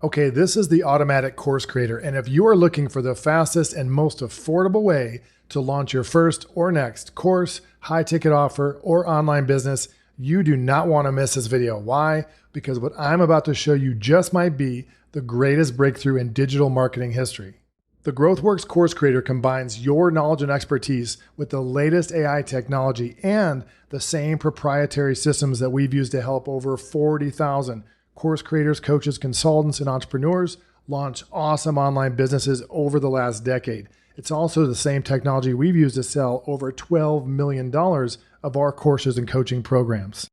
Okay, this is the Automatic Course Creator, and if you are looking for the fastest and most affordable way to launch your first or next course, high-ticket offer, or online business, you do not want to miss this video. Why? Because what I'm about to show you just might be the greatest breakthrough in digital marketing history. The GrowthWorks Course Creator combines your knowledge and expertise with the latest AI technology and the same proprietary systems that we've used to help over 40,000 course creators, coaches, consultants, and entrepreneurs launch awesome online businesses over the last decade. It's also the same technology we've used to sell over $12 million of our courses and coaching programs.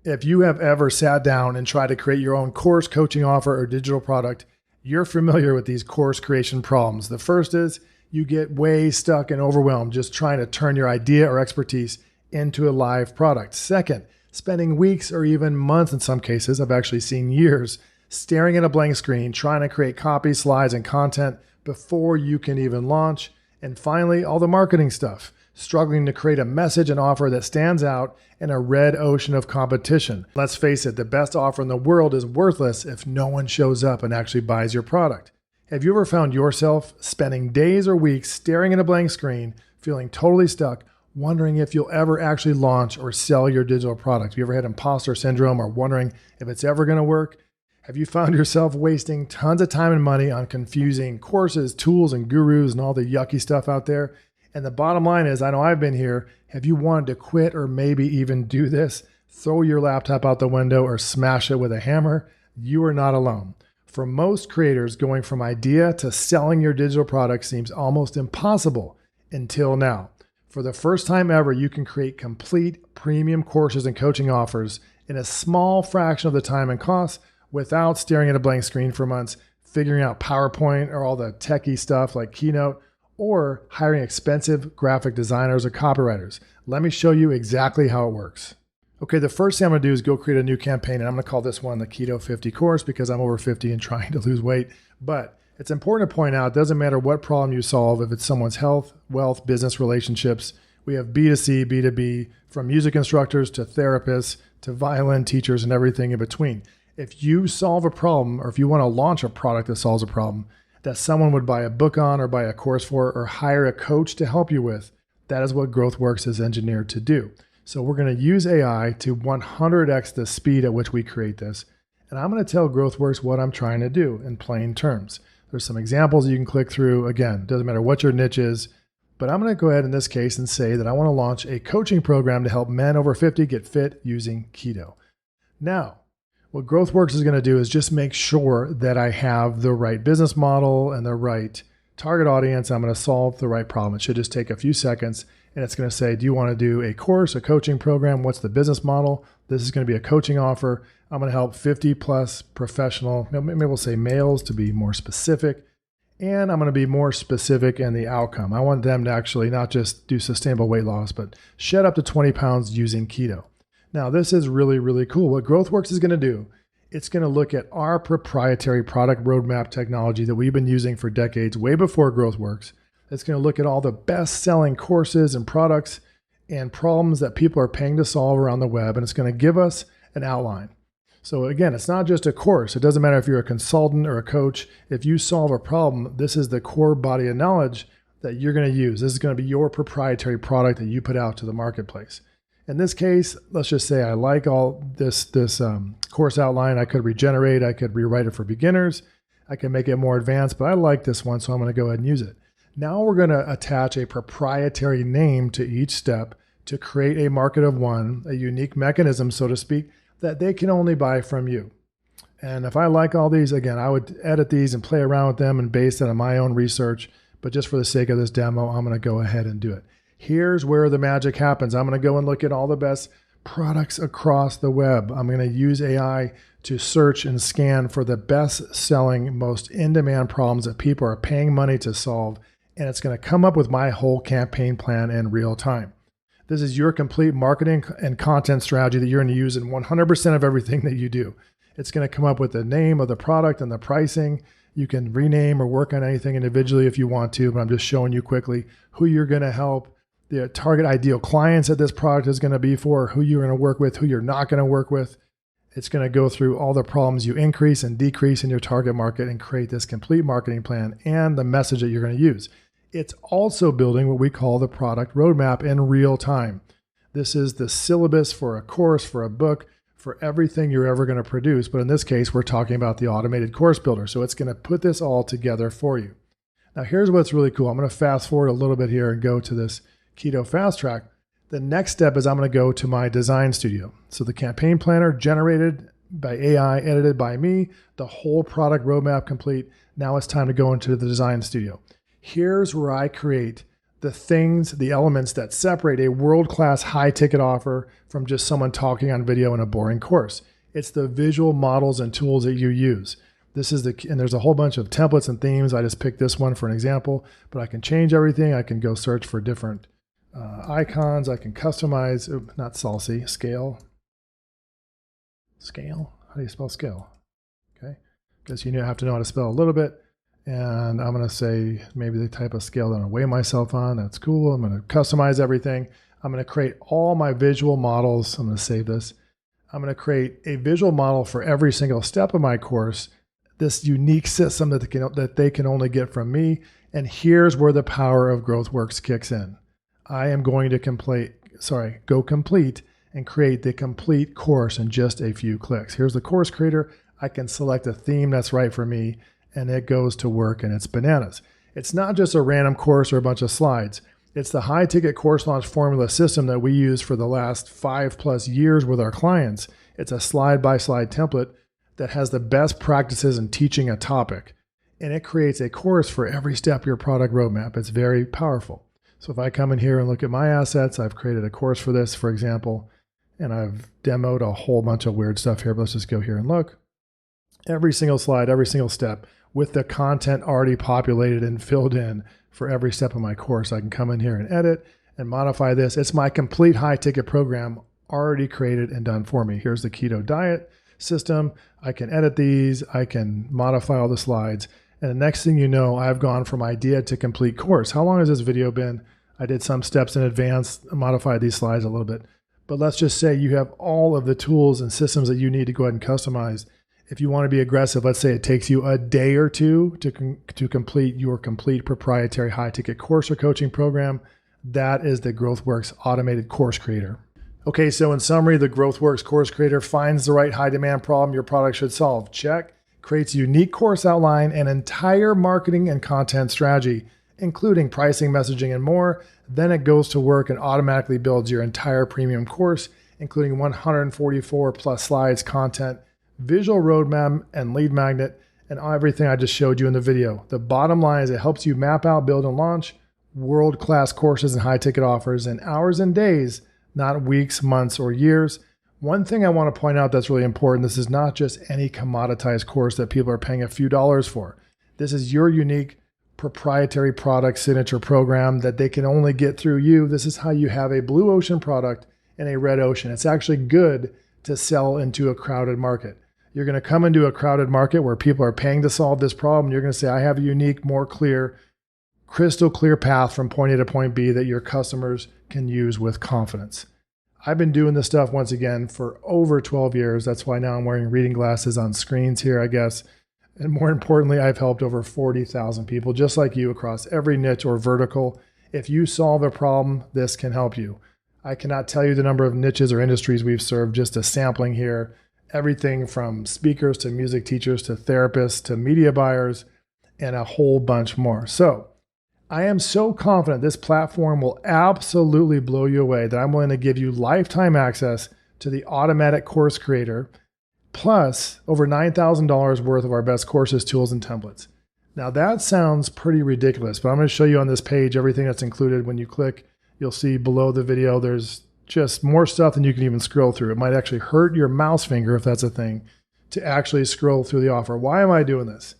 If you have ever sat down and tried to create your own course, coaching offer, or digital product, you're familiar with these course creation problems. The first is you get way stuck and overwhelmed just trying to turn your idea or expertise into a live product. Second, spending weeks or even months in some cases, I've actually seen years, staring at a blank screen, trying to create copy, slides, and content before you can even launch. And finally, all the marketing stuff, struggling to create a message and offer that stands out in a red ocean of competition. Let's face it, the best offer in the world is worthless if no one shows up and actually buys your product. Have you ever found yourself spending days or weeks staring at a blank screen, feeling totally stuck, wondering if you'll ever actually launch or sell your digital product? Have you ever had imposter syndrome or wondering if it's ever going to work? Have you found yourself wasting tons of time and money on confusing courses, tools, and gurus and all the yucky stuff out there? And the bottom line is, I know I've been here. Have you wanted to quit or maybe even do this? Throw your laptop out the window or smash it with a hammer? You are not alone. For most creators, going from idea to selling your digital product seems almost impossible until now. For the first time ever, you can create complete premium courses and coaching offers in a small fraction of the time and cost without staring at a blank screen for months, figuring out PowerPoint or all the techie stuff like Keynote, or hiring expensive graphic designers or copywriters. Let me show you exactly how it works. Okay, the first thing I'm gonna do is go create a new campaign, and I'm gonna call this one the Keto 50 course because I'm over 50 and trying to lose weight. But it's important to point out, it doesn't matter what problem you solve, if it's someone's health, wealth, business, relationships. We have B2C, B2B, from music instructors to therapists to violin teachers and everything in between. If you solve a problem, or if you want to launch a product that solves a problem that someone would buy a book on or buy a course for or hire a coach to help you with, that is what GrowthWorks is engineered to do. So we're going to use AI to 100x the speed at which we create this. And I'm going to tell GrowthWorks what I'm trying to do in plain terms. There's some examples you can click through. Again, doesn't matter what your niche is, but I'm going to go ahead in this case and say that I want to launch a coaching program to help men over 50 get fit using keto. Now, what GrowthWorks is going to do is just make sure that I have the right business model and the right target audience. I'm going to solve the right problem. It should just take a few seconds, and it's going to say, do you want to do a course, a coaching program? What's the business model? This is going to be a coaching offer. I'm going to help 50 plus professional, maybe we'll say males to be more specific. And I'm going to be more specific in the outcome. I want them to actually not just do sustainable weight loss, but shed up to 20 pounds using keto. Now, this is really, really cool. What GrowthWorks is going to do, it's going to look at our proprietary product roadmap technology that we've been using for decades, way before GrowthWorks. It's going to look at all the best-selling courses and products and problems that people are paying to solve around the web, and it's going to give us an outline. So again, it's not just a course. It doesn't matter if you're a consultant or a coach. If you solve a problem, this is the core body of knowledge that you're going to use. This is going to be your proprietary product that you put out to the marketplace. In this case, let's just say I like all this course outline. I could regenerate. I could rewrite it for beginners. I can make it more advanced, but I like this one, so I'm going to go ahead and use it. Now we're going to attach a proprietary name to each step to create a market of one, a unique mechanism, so to speak, that they can only buy from you. And if I like all these, again, I would edit these and play around with them and base it on my own research. But just for the sake of this demo, I'm going to go ahead and do it. Here's where the magic happens. I'm going to go and look at all the best products across the web. I'm going to use AI to search and scan for the best selling, most in-demand problems that people are paying money to solve. And it's going to come up with my whole campaign plan in real time. This is your complete marketing and content strategy that you're going to use in 100% of everything that you do. It's going to come up with the name of the product and the pricing. You can rename or work on anything individually if you want to, but I'm just showing you quickly who you're going to help, the target ideal clients that this product is going to be for, who you're going to work with, who you're not going to work with. It's going to go through all the problems you increase and decrease in your target market and create this complete marketing plan and the message that you're going to use. It's also building what we call the product roadmap in real time. This is the syllabus for a course, for a book, for everything you're ever going to produce. But in this case, we're talking about the automated course builder. So it's going to put this all together for you. Now, here's what's really cool. I'm going to fast forward a little bit here and go to this Keto Fast Track. The next step is I'm going to go to my design studio. So the campaign planner generated by AI, edited by me, the whole product roadmap complete. Now it's time to go into the design studio. Here's where I create the things, the elements that separate a world-class high-ticket offer from just someone talking on video in a boring course. It's the visual models and tools that you use. And there's a whole bunch of templates and themes. I just picked this one for an example, but I can change everything. I can go search for different icons. I can customize, not Salsi, scale. Scale? How do you spell scale? Okay. Because you have to know how to spell a little bit. And I'm going to say maybe the type of scale that I'm going to weigh myself on. That's cool. I'm going to customize everything. I'm going to create all my visual models. I'm going to save this. I'm going to create a visual model for every single step of my course, this unique system that they can only get from me. And here's where the power of GrowthWorks kicks in. I am going to go complete and create the complete course in just a few clicks. Here's the course creator. I can select a theme that's right for me, and it goes to work, and it's bananas. It's not just a random course or a bunch of slides. It's the high ticket course launch formula system that we use for the last 5+ years with our clients. It's a slide by slide template that has the best practices in teaching a topic, and it creates a course for every step of your product roadmap. It's very powerful. So if I come in here and look at my assets, I've created a course for this, for example, and I've demoed a whole bunch of weird stuff here. But let's just go here and look. Every single slide, every single step, with the content already populated and filled in for every step of my course. I can come in here and edit and modify this. It's my complete high ticket program already created and done for me. Here's the keto diet system. I can edit these. I can modify all the slides. And the next thing you know, I've gone from idea to complete course. How long has this video been? I did some steps in advance, modified these slides a little bit. But let's just say you have all of the tools and systems that you need to go ahead and customize. If you want to be aggressive, let's say it takes you a day or two to complete your complete proprietary high-ticket course or coaching program. That is the GrowthWorks automated course creator. Okay, so in summary, the GrowthWorks course creator finds the right high-demand problem your product should solve. Check. Creates a unique course outline and entire marketing and content strategy, including pricing, messaging, and more. Then it goes to work and automatically builds your entire premium course, including 144+ slides, content, visual roadmap, and lead magnet, and everything I just showed you in the video. The bottom line is it helps you map out, build, and launch world-class courses and high-ticket offers in hours and days, not weeks, months, or years. One thing I want to point out that's really important, this is not just any commoditized course that people are paying a few dollars for. This is your unique proprietary product signature program that they can only get through you. This is how you have a blue ocean product in a red ocean. It's actually good to sell into a crowded market. You're going to come into a crowded market where people are paying to solve this problem. You're going to say, I have a unique, more clear, crystal clear path from point A to point B that your customers can use with confidence. I've been doing this stuff, once again, for over 12 years. That's why now I'm wearing reading glasses on screens here, I guess. And more importantly, I've helped over 40,000 people just like you across every niche or vertical. If you solve a problem, this can help you. I cannot tell you the number of niches or industries we've served, just a sampling here. Everything from speakers to music teachers to therapists to media buyers and a whole bunch more. So I am so confident this platform will absolutely blow you away that I'm willing to give you lifetime access to the automatic course creator, plus over $9,000 worth of our best courses, tools, and templates. Now that sounds pretty ridiculous, but I'm going to show you on this page everything that's included. When you click, you'll see below the video, there's just more stuff than you can even scroll through. It might actually hurt your mouse finger, if that's a thing, to actually scroll through the offer. Why am I doing this?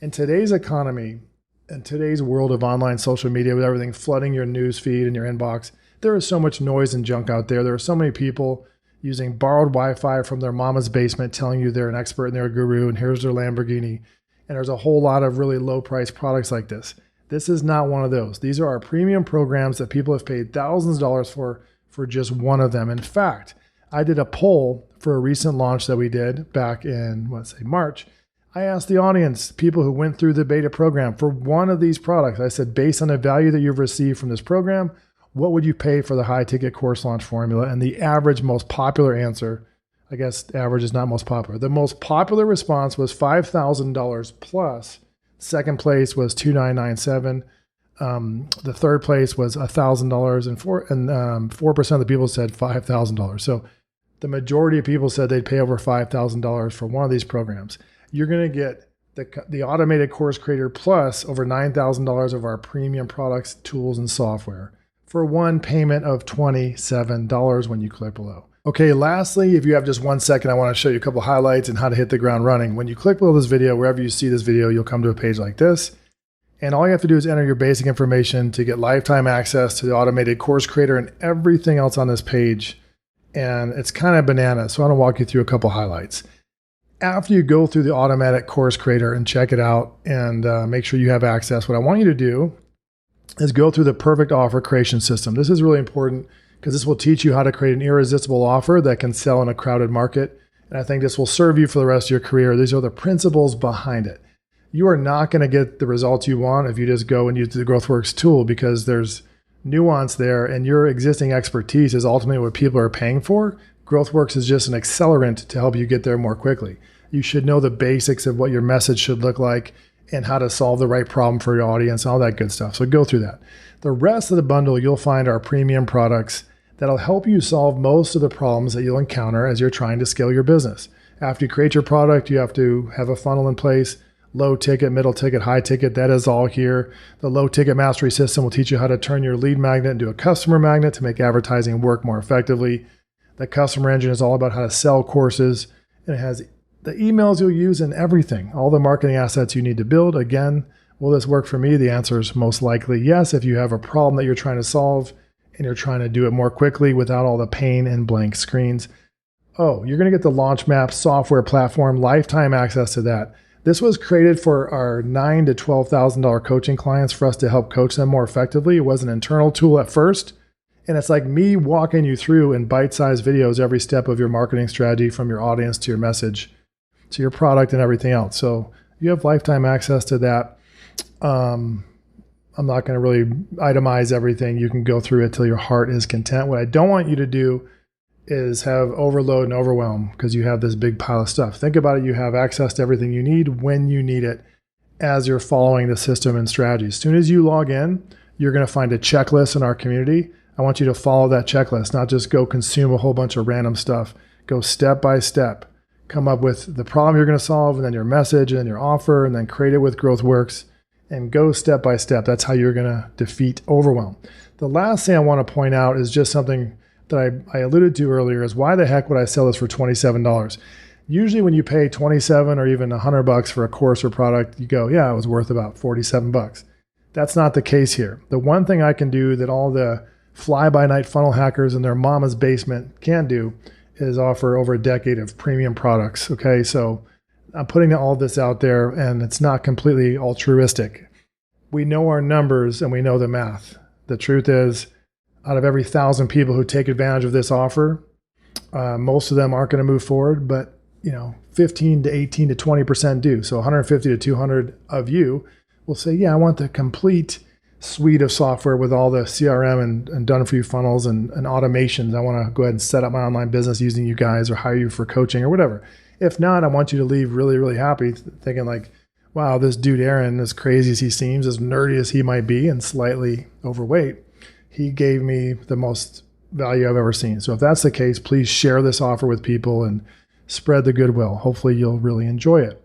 In today's economy, in today's world of online social media, with everything flooding your news feed and your inbox, there is so much noise and junk out there. There are so many people using borrowed Wi-Fi from their mama's basement telling you they're an expert and they're a guru and here's their Lamborghini. And there's a whole lot of really low price products like this. This is not one of those. These are our premium programs that people have paid thousands of dollars for just one of them. In fact, I did a poll for a recent launch that we did back in, March. I asked the audience, people who went through the beta program, for one of these products. I said, based on the value that you've received from this program, what would you pay for the high ticket course launch formula? And the average most popular answer, I guess average is not most popular. The most popular response was $5,000 plus. Second place was $2,997. The third place was $1,000, and 4% of the people said $5,000. So the majority of people said they'd pay over $5,000 for one of these programs. You're going to get the Automated Course Creator plus over $9,000 of our premium products, tools, and software for one payment of $27 when you click below. Okay, lastly, if you have just 1 second, I want to show you a couple highlights and how to hit the ground running. When you click below this video, wherever you see this video, you'll come to a page like this. And all you have to do is enter your basic information to get lifetime access to the Automated Course Creator and everything else on this page. And it's kind of bananas, so I want to walk you through a couple highlights. After you go through the Automatic Course Creator and check it out and make sure you have access, what I want you to do is go through the perfect offer creation system. This is really important because this will teach you how to create an irresistible offer that can sell in a crowded market. And I think this will serve you for the rest of your career. These are the principles behind it. You are not going to get the results you want if you just go and use the GrowthWorks tool, because there's nuance there and your existing expertise is ultimately what people are paying for. GrowthWorks is just an accelerant to help you get there more quickly. You should know the basics of what your message should look like and how to solve the right problem for your audience, all that good stuff. So go through that. The rest of the bundle, you'll find our premium products that'll help you solve most of the problems that you'll encounter as you're trying to scale your business. After you create your product, you have to have a funnel in place. Low ticket, middle ticket, high ticket, that is all here. The low ticket mastery system will teach you how to turn your lead magnet into a customer magnet to make advertising work more effectively. The customer engine is all about how to sell courses, and it has the emails you'll use and everything, all the marketing assets you need to build. Again, will this work for me? The answer is most likely yes, if you have a problem that you're trying to solve and you're trying to do it more quickly without all the pain and blank screens. Oh, you're going to get the LaunchMap software platform, lifetime access to that. This was created for our $9,000 to $12,000 coaching clients for us to help coach them more effectively. It was an internal tool at first. And it's like me walking you through in bite-sized videos every step of your marketing strategy, from your audience to your message to your product and everything else. So you have lifetime access to that. I'm not going to really itemize everything. You can go through it till your heart is content. What I don't want you to do is have overload and overwhelm because you have this big pile of stuff. Think about it. You have access to everything you need when you need it as you're following the system and strategy. As soon as you log in, you're going to find a checklist in our community. I want you to follow that checklist, not just go consume a whole bunch of random stuff. Go step by step. Come up with the problem you're going to solve, and then your message, and then your offer, and then create it with GrowthWorks, and go step by step. That's how you're going to defeat overwhelm. The last thing I want to point out is just something that I alluded to earlier, is why the heck would I sell this for $27? Usually when you pay $27 or even $100 for a course or product, you go, yeah, it was worth about $47. That's not the case here. The one thing I can do that all the fly-by-night funnel hackers in their mama's basement can't do is offer over a decade of premium products. Okay, so I'm putting all this out there, and it's not completely altruistic. We know our numbers and we know the math. The truth is, out of every 1,000 people who take advantage of this offer, most of them aren't going to move forward, but 15 to 18 to 20% do. So 150 to 200 of you will say, yeah, I want the complete suite of software with all the CRM and done for you funnels and automations. I want to go ahead and set up my online business using you guys, or hire you for coaching or whatever. If not, I want you to leave really, really happy, thinking like, wow, this dude Aaron, as crazy as he seems, as nerdy as he might be and slightly overweight, he gave me the most value I've ever seen. So if that's the case, please share this offer with people and spread the goodwill. Hopefully you'll really enjoy it.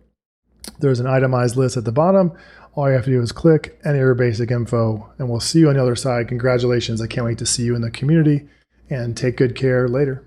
There's an itemized list at the bottom. All you have to do is click, enter your basic info, and we'll see you on the other side. Congratulations. I can't wait to see you in the community, and take good care later.